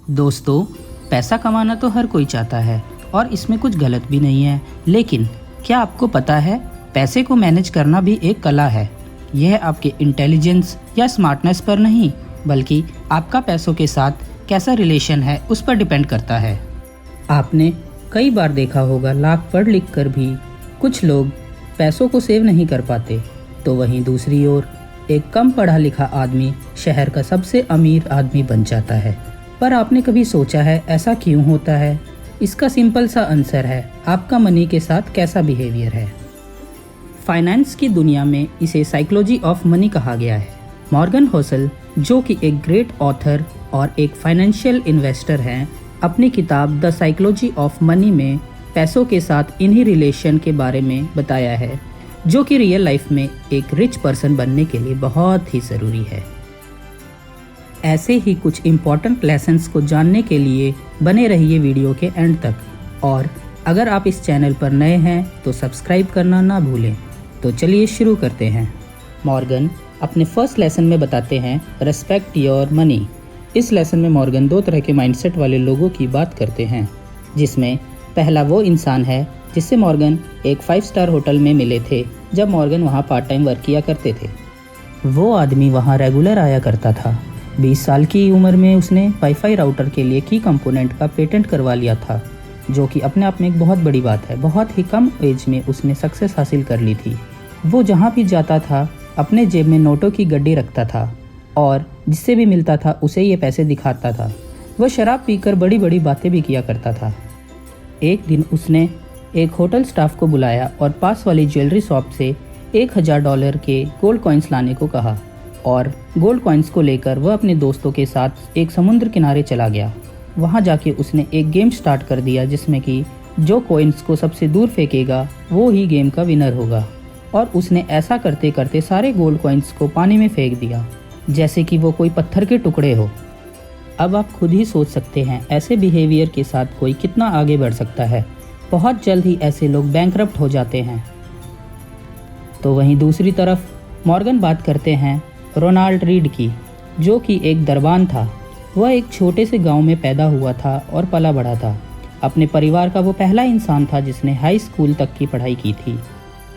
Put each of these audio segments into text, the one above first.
दोस्तों, पैसा कमाना तो हर कोई चाहता है और इसमें कुछ गलत भी नहीं है, लेकिन क्या आपको पता है पैसे को मैनेज करना भी एक कला है। यह आपके इंटेलिजेंस या स्मार्टनेस पर नहीं, बल्कि आपका पैसों के साथ कैसा रिलेशन है उस पर डिपेंड करता है। आपने कई बार देखा होगा, लाख पढ़ लिख कर भी कुछ लोग पैसों को सेव नहीं कर पाते, तो वहीं दूसरी ओर एक कम पढ़ा लिखा आदमी शहर का सबसे अमीर आदमी बन जाता है। पर आपने कभी सोचा है ऐसा क्यों होता है? इसका सिंपल सा आंसर है आपका मनी के साथ कैसा बिहेवियर है। फाइनेंस की दुनिया में इसे साइकोलॉजी ऑफ मनी कहा गया है। मॉर्गन होसल, जो कि एक ग्रेट ऑथर और एक फाइनेंशियल इन्वेस्टर हैं, अपनी किताब द साइकोलॉजी ऑफ मनी में पैसों के साथ इन्हीं रिलेशन के बारे में बताया है, जो कि रियल लाइफ में एक रिच पर्सन बनने के लिए बहुत ही ज़रूरी है। ऐसे ही कुछ इम्पॉर्टेंट लेसन्स को जानने के लिए बने रहिए वीडियो के एंड तक, और अगर आप इस चैनल पर नए हैं तो सब्सक्राइब करना ना भूलें। तो चलिए शुरू करते हैं। मॉर्गन अपने फर्स्ट लेसन में बताते हैं रेस्पेक्ट योर मनी। इस लेसन में मॉर्गन दो तरह के माइंडसेट वाले लोगों की बात करते हैं, जिसमें पहला वो इंसान है जिससे मॉर्गन एक 5 स्टार होटल में मिले थे जब मॉर्गन वहाँ पार्ट टाइम वर्क किया करते थे। वो आदमी वहाँ रेगुलर आया करता था। 20 साल की उम्र में उसने वाईफाई राउटर के लिए की कंपोनेंट का पेटेंट करवा लिया था, जो कि अपने आप में एक बहुत बड़ी बात है। बहुत ही कम एज में उसने सक्सेस हासिल कर ली थी। वो जहाँ भी जाता था अपने जेब में नोटों की गड्डी रखता था और जिससे भी मिलता था उसे ये पैसे दिखाता था। वह शराब पीकर बड़ी बड़ी बातें भी किया करता था। एक दिन उसने एक होटल स्टाफ को बुलाया और पास वाली ज्वेलरी शॉप से $1000 के गोल्ड कॉइन्स लाने को कहा, और गोल्ड कॉइन्स को लेकर वह अपने दोस्तों के साथ एक समुद्र किनारे चला गया। वहां जाके उसने एक गेम स्टार्ट कर दिया, जिसमें कि जो कॉइन्स को सबसे दूर फेंकेगा वो ही गेम का विनर होगा। और उसने ऐसा करते करते सारे गोल्ड कॉइन्स को पानी में फेंक दिया, जैसे कि वो कोई पत्थर के टुकड़े हो। अब आप खुद ही सोच सकते हैं ऐसे बिहेवियर के साथ कोई कितना आगे बढ़ सकता है। बहुत जल्द ही ऐसे लोग बैंकरप्ट हो जाते हैं। तो वहीं दूसरी तरफ मॉर्गन बात करते हैं रोनाल्ड रीड की, जो कि एक दरबान था। वह एक छोटे से गांव में पैदा हुआ था और पला बढ़ा था। अपने परिवार का वो पहला इंसान था जिसने हाई स्कूल तक की पढ़ाई की थी,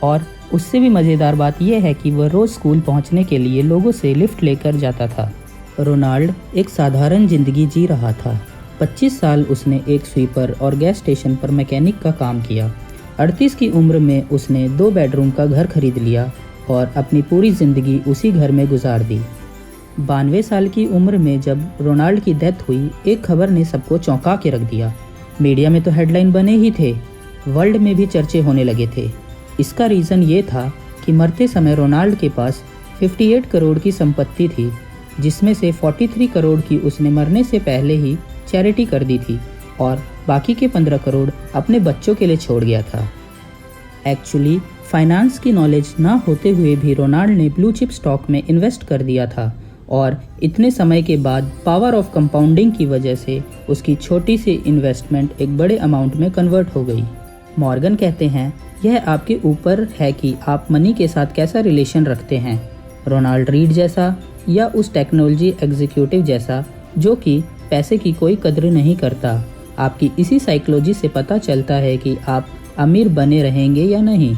और उससे भी मज़ेदार बात यह है कि वह रोज़ स्कूल पहुंचने के लिए लोगों से लिफ्ट लेकर जाता था। रोनाल्ड एक साधारण ज़िंदगी जी रहा था। 25 साल उसने एक स्वीपर और गैस स्टेशन पर मैकेनिक का काम किया। 38 की उम्र में उसने 2 बेडरूम का घर खरीद लिया और अपनी पूरी ज़िंदगी उसी घर में गुजार दी। 92 साल की उम्र में जब रोनाल्ड की डेथ हुई, एक खबर ने सबको चौंका के रख दिया। मीडिया में तो हेडलाइन बने ही थे, वर्ल्ड में भी चर्चे होने लगे थे। इसका रीज़न ये था कि मरते समय रोनाल्ड के पास 58 करोड़ की संपत्ति थी, जिसमें से 43 करोड़ की उसने मरने से पहले ही चैरिटी कर दी थी, और बाकी के 15 करोड़ अपने बच्चों के लिए छोड़ गया था। एक्चुअली फाइनेंस की नॉलेज ना होते हुए भी रोनाल्ड ने ब्लू चिप स्टॉक में इन्वेस्ट कर दिया था, और इतने समय के बाद पावर ऑफ कंपाउंडिंग की वजह से उसकी छोटी सी इन्वेस्टमेंट एक बड़े अमाउंट में कन्वर्ट हो गई। मॉर्गन कहते हैं यह आपके ऊपर है कि आप मनी के साथ कैसा रिलेशन रखते हैं, रोनाल्ड रीड जैसा या उस टेक्नोलॉजी एग्जीक्यूटिव जैसा जो कि पैसे की कोई कदर नहीं करता। आपकी इसी साइकोलॉजी से पता चलता है कि आप अमीर बने रहेंगे या नहीं।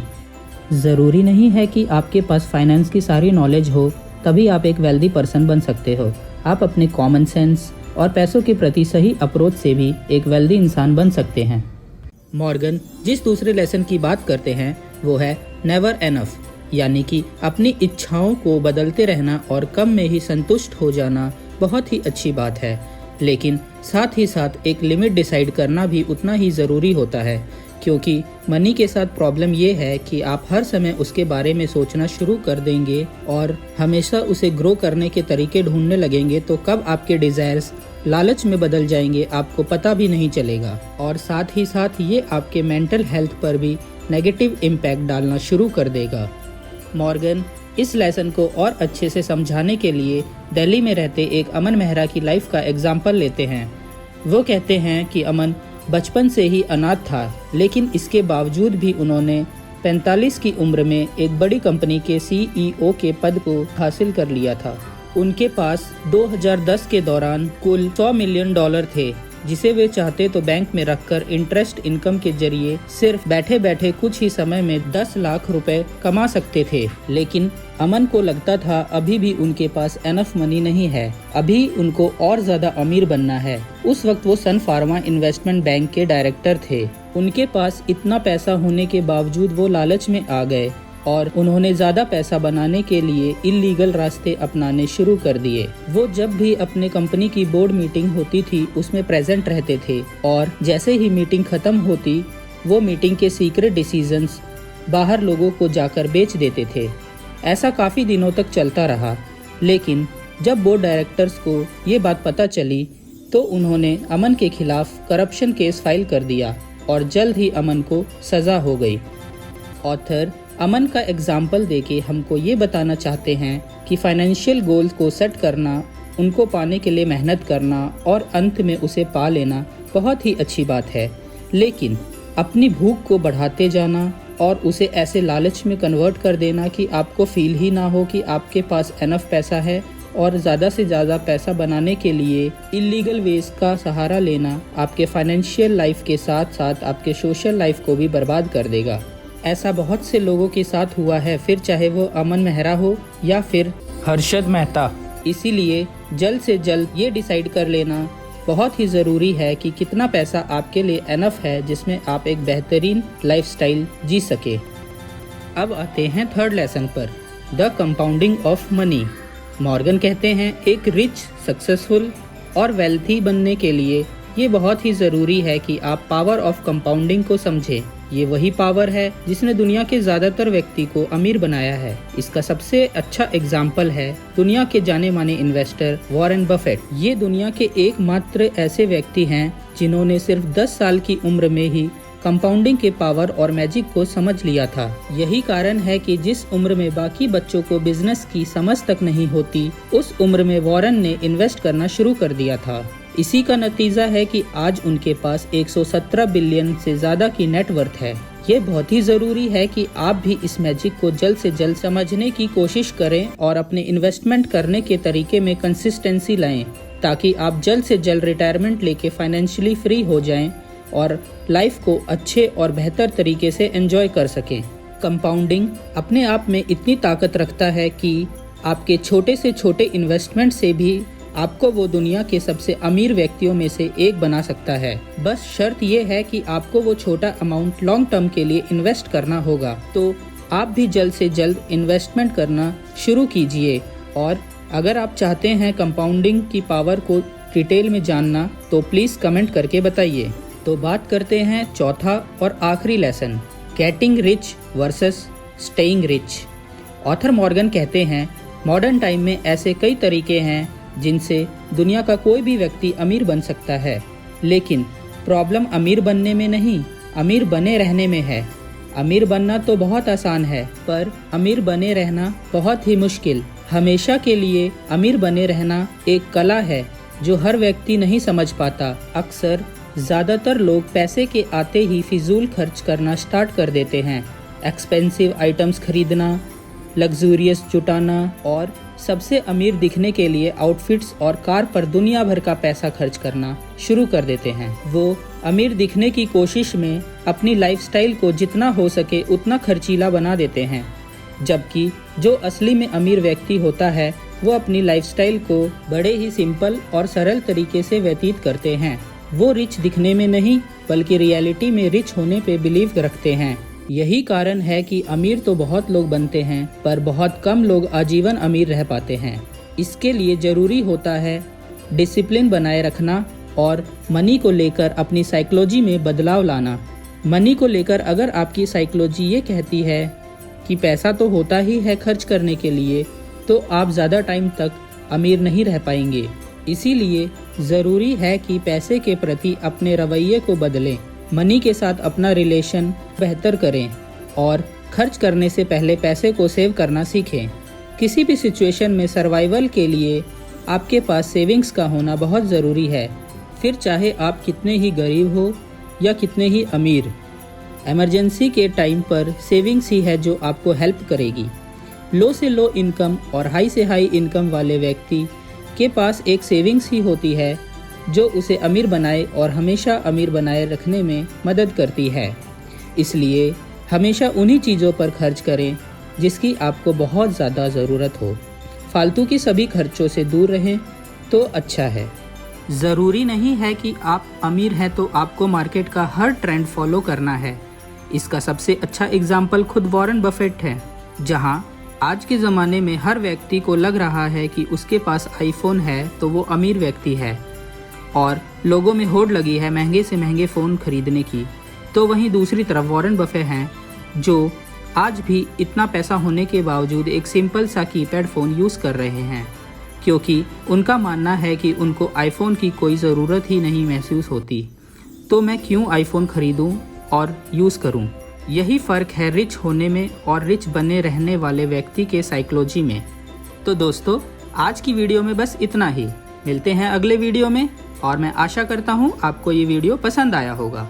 ज़रूरी नहीं है कि आपके पास फाइनेंस की सारी नॉलेज हो तभी आप एक वेल्दी पर्सन बन सकते हो। आप अपने कॉमन सेंस और पैसों के प्रति सही अप्रोच से भी एक वेल्दी इंसान बन सकते हैं। मॉर्गन जिस दूसरे लेसन की बात करते हैं वो है नेवर एनफ, यानी कि अपनी इच्छाओं को बदलते रहना और कम में ही संतुष्ट हो जाना बहुत ही अच्छी बात है, लेकिन साथ ही साथ एक लिमिट डिसाइड करना भी उतना ही ज़रूरी होता है। क्योंकि मनी के साथ प्रॉब्लम ये है कि आप हर समय उसके बारे में सोचना शुरू कर देंगे और हमेशा उसे ग्रो करने के तरीके ढूंढने लगेंगे, तो कब आपके डिज़ायर्स लालच में बदल जाएंगे आपको पता भी नहीं चलेगा। और साथ ही साथ ये आपके मेंटल हेल्थ पर भी नेगेटिव इम्पैक्ट डालना शुरू कर देगा। मॉर्गन इस लेसन को और अच्छे से समझाने के लिए दिल्ली में रहते एक अमन मेहरा की लाइफ का एग्जाम्पल लेते हैं। वो कहते हैं कि अमन बचपन से ही अनाथ था, लेकिन इसके बावजूद भी उन्होंने 45 की उम्र में एक बड़ी कंपनी के CEO के पद को हासिल कर लिया था। उनके पास 2010 के दौरान कुल $100 मिलियन थे, जिसे वे चाहते तो बैंक में रखकर इंटरेस्ट इनकम के जरिए सिर्फ बैठे बैठे कुछ ही समय में 10 लाख रुपए कमा सकते थे। लेकिन अमन को लगता था अभी भी उनके पास एनफ मनी नहीं है, अभी उनको और ज्यादा अमीर बनना है। उस वक्त वो सन फार्मा इन्वेस्टमेंट बैंक के डायरेक्टर थे। उनके पास इतना पैसा होने के बावजूद वो लालच में आ गए और उन्होंने ज्यादा पैसा बनाने के लिए इल्लीगल रास्ते अपनाने शुरू कर दिए। वो जब भी अपने कंपनी की बोर्ड मीटिंग होती थी उसमें प्रेजेंट रहते थे और जैसे ही मीटिंग खत्म होती वो मीटिंग के सीक्रेट डिसीजंस बाहर लोगों को जाकर बेच देते थे। ऐसा काफी दिनों तक चलता रहा, लेकिन जब बोर्ड डायरेक्टर्स को ये बात पता चली तो उन्होंने अमन के खिलाफ करप्शन केस फाइल कर दिया और जल्द ही अमन को सजा हो गई। ऑथर अमन का एग्जाम्पल देके हमको ये बताना चाहते हैं कि फाइनेंशियल गोल्स को सेट करना, उनको पाने के लिए मेहनत करना और अंत में उसे पा लेना बहुत ही अच्छी बात है, लेकिन अपनी भूख को बढ़ाते जाना और उसे ऐसे लालच में कन्वर्ट कर देना कि आपको फील ही ना हो कि आपके पास एनफ पैसा है और ज़्यादा से ज़्यादा पैसा बनाने के लिए इलीगल वेज का सहारा लेना आपके फाइनेंशियल लाइफ के साथ साथ आपके सोशल लाइफ को भी बर्बाद कर देगा। ऐसा बहुत से लोगों के साथ हुआ है, फिर चाहे वो अमन मेहरा हो या फिर हर्षद मेहता। इसीलिए जल्द से जल्द ये डिसाइड कर लेना बहुत ही ज़रूरी है कि कितना पैसा आपके लिए एनफ है जिसमें आप एक बेहतरीन लाइफस्टाइल जी सके। अब आते हैं थर्ड लेसन पर, the compounding of money. Morgan कहते हैं एक रिच, सक्सेसफुल और वेल्थी बनने के लिए ये बहुत ही ज़रूरी है कि आप पावर ऑफ कंपाउंडिंग को समझें। ये वही पावर है जिसने दुनिया के ज़्यादातर व्यक्ति को अमीर बनाया है। इसका सबसे अच्छा एग्जाम्पल है दुनिया के जाने माने इन्वेस्टर वॉरेन बफेट। ये दुनिया के एकमात्र ऐसे व्यक्ति हैं जिन्होंने सिर्फ 10 साल की उम्र में ही कंपाउंडिंग के पावर और मैजिक को समझ लिया था। यही कारण है कि जिस उम्र में बाकी बच्चों को बिजनेस की समझ तक नहीं होती, उस उम्र में वॉरेन ने इन्वेस्ट करना शुरू कर दिया था। इसी का नतीजा है कि आज उनके पास 117 बिलियन से ज्यादा की नेटवर्थ है। ये बहुत ही जरूरी है कि आप भी इस मैजिक को जल्द से जल्द समझने की कोशिश करें और अपने इन्वेस्टमेंट करने के तरीके में कंसिस्टेंसी लाएं, ताकि आप जल्द से जल्द रिटायरमेंट लेके फाइनेंशियली फ्री हो जाएं और लाइफ को अच्छे और बेहतर तरीके से एंजॉय कर सकें। कंपाउंडिंग अपने आप में इतनी ताकत रखता है कि आपके छोटे से छोटे इन्वेस्टमेंट से भी आपको वो दुनिया के सबसे अमीर व्यक्तियों में से एक बना सकता है। बस शर्त ये है कि आपको वो छोटा अमाउंट लॉन्ग टर्म के लिए इन्वेस्ट करना होगा। तो आप भी जल्द से जल्द इन्वेस्टमेंट करना शुरू कीजिए। और अगर आप चाहते हैं कंपाउंडिंग की पावर को डिटेल में जानना तो प्लीज़ कमेंट करके बताइए। तो बात करते हैं चौथा और आखिरी lesson, getting rich versus staying rich. Author Morgan कहते हैं मॉडर्न टाइम में ऐसे कई तरीके हैं जिनसे दुनिया का कोई भी व्यक्ति अमीर बन सकता है, लेकिन प्रॉब्लम अमीर बनने में नहीं, अमीर बने रहने में है। अमीर बनना तो बहुत आसान है, पर अमीर बने रहना बहुत ही मुश्किल। हमेशा के लिए अमीर बने रहना एक कला है जो हर व्यक्ति नहीं समझ पाता। अक्सर ज़्यादातर लोग पैसे के आते ही फिजूल खर्च करना स्टार्ट कर देते हैं। एक्सपेंसिव आइटम्स खरीदना, लग्जूरियस जुटाना और सबसे अमीर दिखने के लिए आउटफिट्स और कार पर दुनिया भर का पैसा खर्च करना शुरू कर देते हैं। वो अमीर दिखने की कोशिश में अपनी लाइफस्टाइल को जितना हो सके उतना खर्चीला बना देते हैं, जबकि जो असली में अमीर व्यक्ति होता है वो अपनी लाइफस्टाइल को बड़े ही सिंपल और सरल तरीके से व्यतीत करते हैं। वो रिच दिखने में नहीं बल्कि रियलिटी में रिच होने पे बिलीव रखते हैं। यही कारण है कि अमीर तो बहुत लोग बनते हैं पर बहुत कम लोग आजीवन अमीर रह पाते हैं। इसके लिए ज़रूरी होता है डिसिप्लिन बनाए रखना और मनी को लेकर अपनी साइकोलॉजी में बदलाव लाना। मनी को लेकर अगर आपकी साइकोलॉजी ये कहती है कि पैसा तो होता ही है खर्च करने के लिए, तो आप ज़्यादा टाइम तक अमीर नहीं रह पाएंगे। इसीलिए ज़रूरी है कि पैसे के प्रति अपने रवैये को बदलें, मनी के साथ अपना रिलेशन बेहतर करें और खर्च करने से पहले पैसे को सेव करना सीखें। किसी भी सिचुएशन में सर्वाइवल के लिए आपके पास सेविंग्स का होना बहुत ज़रूरी है, फिर चाहे आप कितने ही गरीब हो या कितने ही अमीर। इमरजेंसी के टाइम पर सेविंग्स ही है जो आपको हेल्प करेगी। लो से लो इनकम और हाई से हाई इनकम वाले व्यक्ति के पास एक सेविंग्स ही होती है जो उसे अमीर बनाए और हमेशा अमीर बनाए रखने में मदद करती है। इसलिए हमेशा उन्हीं चीज़ों पर खर्च करें जिसकी आपको बहुत ज़्यादा ज़रूरत हो। फालतू की सभी खर्चों से दूर रहें तो अच्छा है। ज़रूरी नहीं है कि आप अमीर हैं तो आपको मार्केट का हर ट्रेंड फॉलो करना है। इसका सबसे अच्छा एग्जाम्पल खुद वॉरेन बफेट है, जहां आज के ज़माने में हर व्यक्ति को लग रहा है कि उसके पास आईफोन है तो वो अमीर व्यक्ति है और लोगों में होड़ लगी है महंगे से महंगे फ़ोन खरीदने की। तो वहीं दूसरी तरफ वॉरेन बफे हैं जो आज भी इतना पैसा होने के बावजूद एक सिंपल सा कीपैड फ़ोन यूज़ कर रहे हैं, क्योंकि उनका मानना है कि उनको आईफोन की कोई ज़रूरत ही नहीं महसूस होती, तो मैं क्यों आईफोन ख़रीदूं और यूज़ करूं। यही फ़र्क है रिच होने में और रिच बने रहने वाले व्यक्ति के साइकोलॉजी में। तो दोस्तों, आज की वीडियो में बस इतना ही। मिलते हैं अगले वीडियो में और मैं आशा करता हूं आपको ये वीडियो पसंद आया होगा।